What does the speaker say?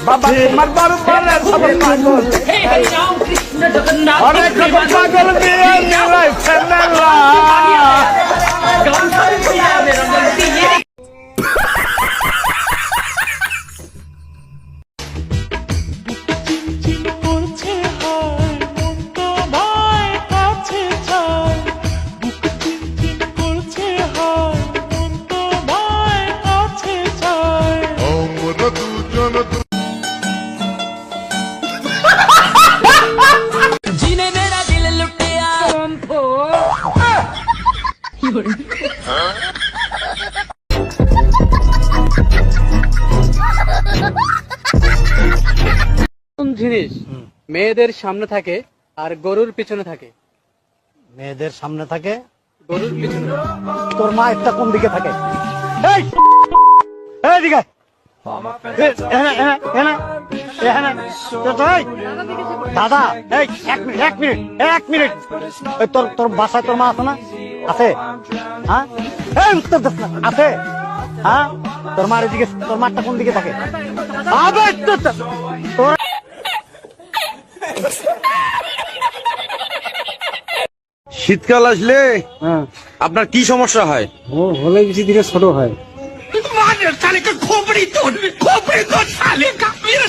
বাবা তোমার দরবারে সব পাগল হে হরি রাম কৃষ্ণ জগন্নাথ অনেক রকম পাগল দিয়ে নিলাই ফেলেলা গান শুনে পিয়া মেরা মন দিয়ে जीने मेरा दिल लुटिया কোন জিনিস মেয়েদের সামনে থাকে আর গরুর পিছনে থাকে? মেয়েদের সামনে থাকে, গরুর পিছনে। তোর মা একটা কোন দিকে থাকে? এই দিকে দাদা, এই এক মিনিট ওই তোর বাসায় তোর মা আছে না? আছে? হ্যাঁ, এই উত্তর দিস না। আছে? হ্যাঁ, তোর মার এদিকে, তোর মারটা কোন দিকে থাকে? তোর শীতকাল আসলে আপনার কি সমস্যা হয়? হলে বেশি দিকে ছোট হয়। साले का खोपड़ी तोड़ साले का मेरा